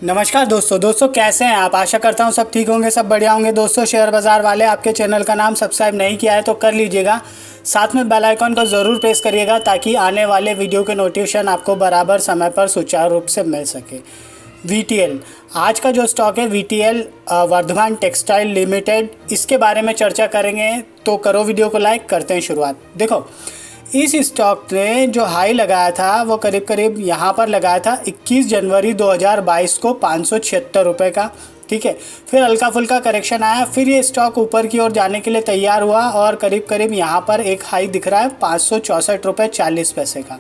नमस्कार दोस्तों कैसे हैं आप। आशा करता हूं सब ठीक होंगे, सब बढ़िया होंगे। दोस्तों शेयर बाज़ार वाले आपके चैनल का नाम सब्सक्राइब नहीं किया है तो कर लीजिएगा। साथ में बेल आइकन को ज़रूर प्रेस करिएगा ताकि आने वाले वीडियो के नोटिफिकेशन आपको बराबर समय पर सुचारू रूप से मिल सके। वीटीएल आज का जो स्टॉक है वीटीएल वर्धमान टेक्सटाइल लिमिटेड, इसके बारे में चर्चा करेंगे। तो करो वीडियो को लाइक, करते हैं शुरुआत। देखो, इस स्टॉक ने जो हाई लगाया था वो करीब करीब यहाँ पर लगाया था 21 जनवरी 2022 को 576 रुपये का। ठीक है, फिर हल्का फुल्का करेक्शन आया, फिर ये स्टॉक ऊपर की ओर जाने के लिए तैयार हुआ और करीब करीब यहाँ पर एक हाई दिख रहा है 564 रुपये 40 पैसे का।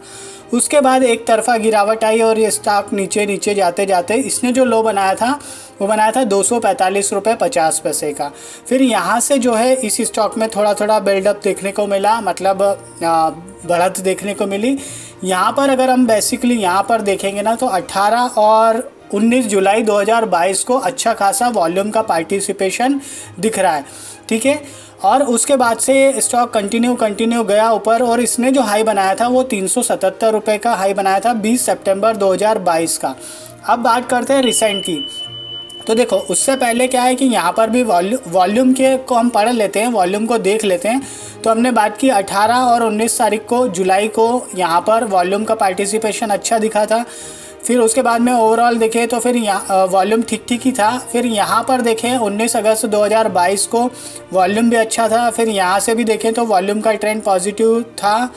उसके बाद एक तरफा गिरावट आई और ये स्टॉक नीचे नीचे जाते जाते इसने जो लो बनाया था वो बनाया था 245 रुपये 50 पैसे का। फिर यहाँ से जो है इस स्टॉक में थोड़ा थोड़ा बिल्डअप देखने को मिला, मतलब बढ़त देखने को मिली। यहाँ पर अगर हम बेसिकली यहाँ पर देखेंगे ना तो 18 और 19 जुलाई 2022 को अच्छा खासा वॉल्यूम का पार्टिसिपेशन दिख रहा है। ठीक है, और उसके बाद से स्टॉक कंटिन्यू गया ऊपर और इसने जो हाई बनाया था वो 377 रुपये का हाई बनाया था 20 सितंबर 2022 का। अब बात करते हैं रिसेंट की। तो देखो, उससे पहले क्या है कि यहाँ पर भी वॉल्यूम के को हम पढ़ लेते हैं, वॉल्यूम को देख लेते हैं। तो हमने बात की 18 और 19 तारीख को जुलाई को यहाँ पर वॉल्यूम का पार्टिसिपेशन अच्छा दिखा था। फिर उसके बाद में ओवरऑल देखें तो फिर यहाँ वॉल्यूम ठीक ही था। फिर यहाँ पर देखें 19 अगस्त 2022 को वॉल्यूम भी अच्छा था। फिर यहाँ से भी देखें तो वॉल्यूम का ट्रेंड पॉजिटिव था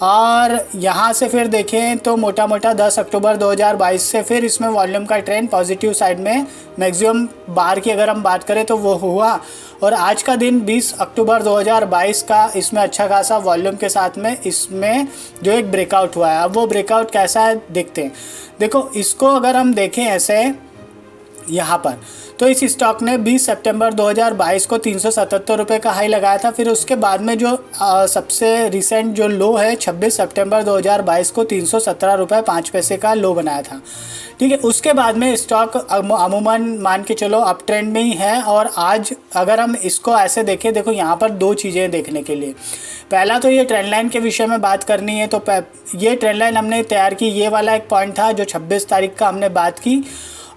और यहाँ से फिर देखें तो मोटा मोटा 10 अक्टूबर 2022 से फिर इसमें वॉल्यूम का ट्रेंड पॉजिटिव साइड में मैक्सिमम बार की अगर हम बात करें तो वो हुआ। और आज का दिन 20 अक्टूबर 2022 का इसमें अच्छा खासा वॉल्यूम के साथ में इसमें जो एक ब्रेकआउट हुआ है। अब वो ब्रेकआउट कैसा है देखते हैं। देखो, इसको अगर हम देखें ऐसे यहाँ पर तो इस स्टॉक ने 20 सितंबर 2022 को 377 रुपये का हाई लगाया था। फिर उसके बाद में जो सबसे रिसेंट जो लो है 26 सितंबर 2022 को 317 रुपये 5 पैसे का लो बनाया था। ठीक है, उसके बाद में स्टॉक अमूमन मान के चलो अप ट्रेंड में ही है। और आज अगर हम इसको ऐसे देखें, देखो यहाँ पर दो चीज़ें देखने के लिए। पहला तो ये ट्रेंड लाइन के विषय में बात करनी है। तो ये ट्रेंड लाइन हमने तैयार की, ये वाला एक पॉइंट था जो 26 तारीख का हमने बात की,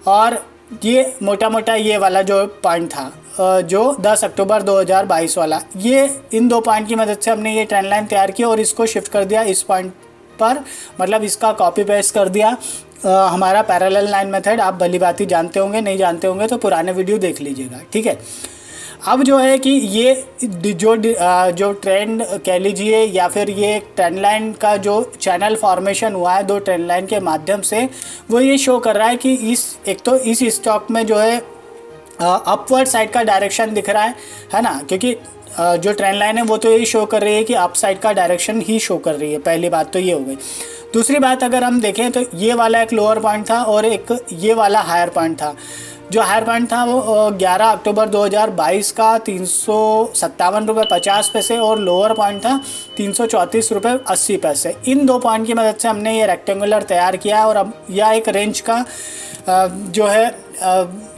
और ये मोटा मोटा ये वाला जो पॉइंट था जो 10 अक्टूबर 2022 वाला, ये इन दो पॉइंट की मदद से हमने ये ट्रेंड लाइन तैयार की और इसको शिफ्ट कर दिया इस पॉइंट पर, मतलब इसका कॉपी पेस्ट कर दिया हमारा पैरेलल लाइन मेथड। आप भली भांति जानते होंगे, नहीं जानते होंगे तो पुराने वीडियो देख लीजिएगा। ठीक है, अब जो है कि ये जो ट्रेंड कह लीजिए या फिर ये ट्रेंड लाइन का जो चैनल फॉर्मेशन हुआ है दो ट्रेंड लाइन के माध्यम से, वो ये शो कर रहा है कि एक तो इस स्टॉक में जो है अपवर्ड साइड का डायरेक्शन दिख रहा है ना, क्योंकि जो ट्रेंड लाइन है वो तो यही शो कर रही है कि अप साइड का डायरेक्शन ही शो कर रही है। पहली बात तो ये हो गई। दूसरी बात अगर हम देखें तो ये वाला एक लोअर पॉइंट था और एक ये वाला हायर पॉइंट था। जो हायर पॉइंट था वो 11 अक्टूबर 2022 का 357 रुपये 50 पैसे और लोअर पॉइंट था 334 रुपये 80 पैसे। इन दो पॉइंट की मदद से हमने ये रेक्टेंगुलर तैयार किया है और अब यह एक रेंज का जो है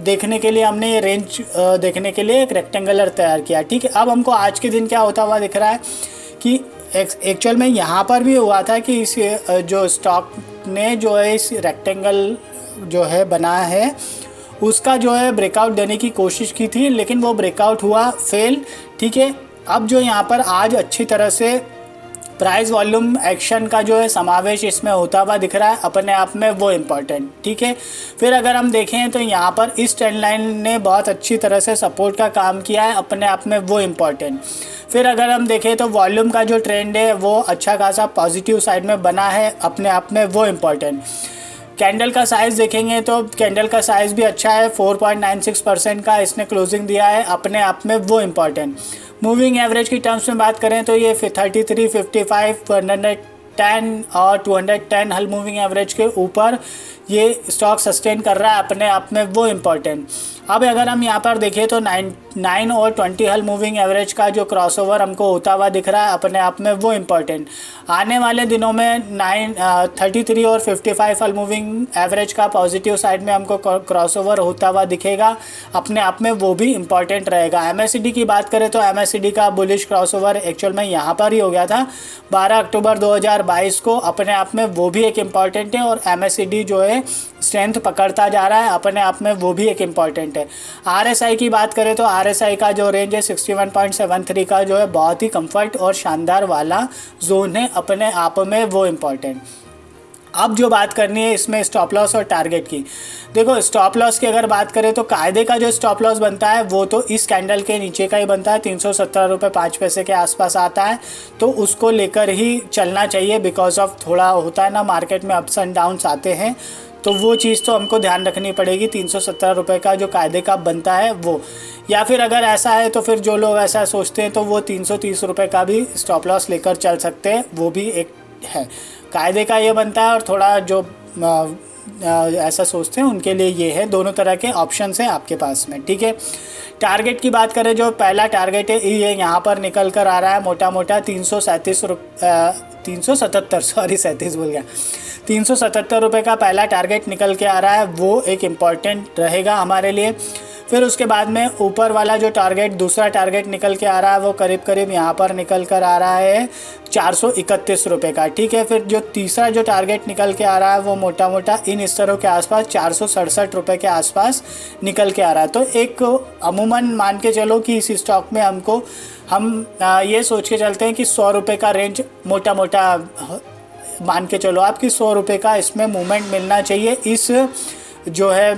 देखने के लिए हमने ये रेंज देखने के लिए एक रेक्टेंगुलर तैयार किया। ठीक है, अब हमको आज के दिन क्या होता हुआ दिख रहा है कि एक्चुअल में यहाँ पर भी हुआ था कि इस जो स्टॉक ने जो है इस रेक्टेंगल जो है बनाया है उसका जो है ब्रेकआउट देने की कोशिश की थी, लेकिन वो ब्रेकआउट हुआ फेल। ठीक है, अब जो यहाँ पर आज अच्छी तरह से प्राइस वॉल्यूम एक्शन का जो है समावेश इसमें होता हुआ दिख रहा है अपने आप में, वो इम्पॉर्टेंट। ठीक है, फिर अगर हम देखें तो यहाँ पर इस ट्रेंड लाइन ने बहुत अच्छी तरह से सपोर्ट का काम किया है अपने आप में, वो इम्पॉर्टेंट। फिर अगर हम देखें तो वॉल्यूम का जो ट्रेंड है वो अच्छा खासा पॉजिटिव साइड में बना है अपने आप में, वो इम्पॉर्टेंट। कैंडल का साइज़ देखेंगे तो कैंडल का साइज़ भी अच्छा है, 4.96% का इसने क्लोजिंग दिया है अपने आप में, वो इम्पॉर्टेंट। मूविंग एवरेज की टर्म्स में बात करें तो ये 33, 55, 110 और 210 हल मूविंग एवरेज के ऊपर ये स्टॉक सस्टेन कर रहा है अपने आप में, वो इम्पॉर्टेंट। अब अगर हम यहाँ पर देखें तो 9 और 20 हल मूविंग एवरेज का जो क्रॉसओवर हमको होता हुआ दिख रहा है अपने आप में, वो इम्पॉर्टेंट। आने वाले दिनों में 33 और 55 हल मूविंग एवरेज का पॉजिटिव साइड में हमको क्रॉसओवर होता हुआ दिखेगा अपने आप में, वो भी इम्पॉर्टेंट रहेगा। MACD की बात करें तो MACD का बुलिश क्रॉसओवर एक्चुअल में यहाँ पर ही हो गया था 12 अक्टूबर 2022 को, अपने आप में वो भी एक इम्पॉर्टेंट है। और MACD जो है स्ट्रेंथ पकड़ता जा रहा है अपने आप में, वो भी एक इम्पॉर्टेंट है। RSI की बात करें तो RSI का जो रेंज है 61.73 का जो है बहुत ही कंफर्ट और शानदार वाला जोन है अपने आप में, वो इम्पॉर्टेंट। अब जो बात करनी है इसमें स्टॉप लॉस और टारगेट की। देखो स्टॉप लॉस की अगर बात करें तो कायदे का जो स्टॉप लॉस बनता है वो तो इस कैंडल के नीचे का ही बनता है, 317 रुपये 5 पैसे के आसपास आता है, तो उसको लेकर ही चलना चाहिए। बिकॉज ऑफ थोड़ा होता है ना मार्केट में अप्स एंड डाउन्स आते हैं, तो वो चीज़ तो हमको ध्यान रखनी पड़ेगी। 317 रुपये का जो कायदे का बनता है वो, या फिर अगर ऐसा है तो फिर जो लोग ऐसा सोचते हैं तो वो 330 रुपये का भी स्टॉप लॉस लेकर चल सकते हैं, वो भी एक है। कायदे का ये बनता है और थोड़ा जो ऐसा सोचते हैं उनके लिए ये है, दोनों तरह के ऑप्शंस हैं आपके पास में, ठीक है। टारगेट की बात करें, जो पहला टारगेट है ये यहाँ पर निकल कर आ रहा है मोटा मोटा 377 सॉरी 37 बोल गया, 377 रुपये का पहला टारगेट निकल के आ रहा है, वो एक इम्पॉर्टेंट रहेगा हमारे लिए। फिर उसके बाद में ऊपर वाला जो टारगेट दूसरा टारगेट निकल के आ रहा है वो करीब करीब यहाँ पर निकल कर आ रहा है 431 रुपये का, ठीक है। फिर जो तीसरा जो टारगेट निकल के आ रहा है वो मोटा मोटा इन स्तरों के आसपास 467 रुपये के आसपास निकल के आ रहा है। तो एक अमूमन मान के चलो कि इस स्टॉक में हमको हम ये सोच के चलते हैं कि 100 रुपये का रेंज मोटा मोटा मान के चलो आपकी 100 रुपये का इसमें मूवमेंट मिलना चाहिए। इस जो है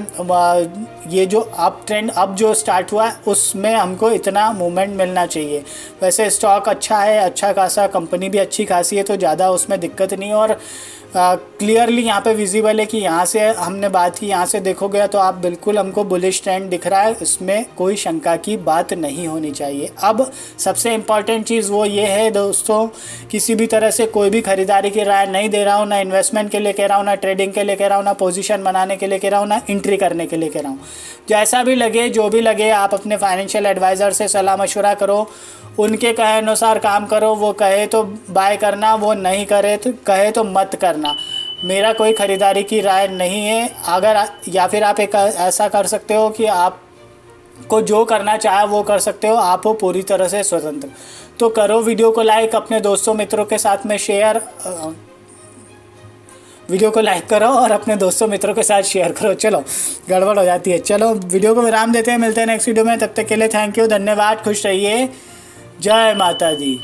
ये जो अप ट्रेंड अब जो स्टार्ट हुआ है उसमें हमको इतना मूवमेंट मिलना चाहिए। वैसे स्टॉक अच्छा है, अच्छा खासा, कंपनी भी अच्छी खासी है, तो ज़्यादा उसमें दिक्कत नहीं। और क्लियरली यहाँ पे विजिबल है कि यहाँ से हमने बात की, यहाँ से देखोगे तो आप बिल्कुल हमको बुलिश ट्रेंड दिख रहा है, इसमें कोई शंका की बात नहीं होनी चाहिए। अब सबसे इम्पॉर्टेंट चीज़ वो ये है दोस्तों, किसी भी तरह से कोई भी खरीदारी की राय नहीं दे रहा हूँ, ना इन्वेस्टमेंट के लिए कह रहा हूँ, ना ट्रेडिंग के लिए कह रहा हूँ, ना पोजीशन बनाने के लिए कह रहा हूँ, ना एंट्री करने के लिए कह रहा हूँ। जैसा भी लगे, जो भी लगे, आप अपने फाइनेंशियल एडवाइज़र से सलाह मशवरा करो, उनके कहे अनुसार काम करो। वो कहे तो बाय करना, वो नहीं करे तो कहे तो मत करना। मेरा कोई ख़रीदारी की राय नहीं है। अगर या फिर आप एक ऐसा कर सकते हो कि आप को जो करना चाहे वो कर सकते हो, आप हो पूरी तरह से स्वतंत्र। तो करो वीडियो को लाइक, अपने दोस्तों मित्रों के साथ में शेयर, वीडियो को लाइक करो और अपने दोस्तों मित्रों के साथ शेयर करो। चलो गड़बड़ हो जाती है। चलो वीडियो को विराम देते हैं, मिलते हैं नेक्स्ट वीडियो में। तब तक के लिए थैंक यू, धन्यवाद, खुश रहिए, जय माता दी।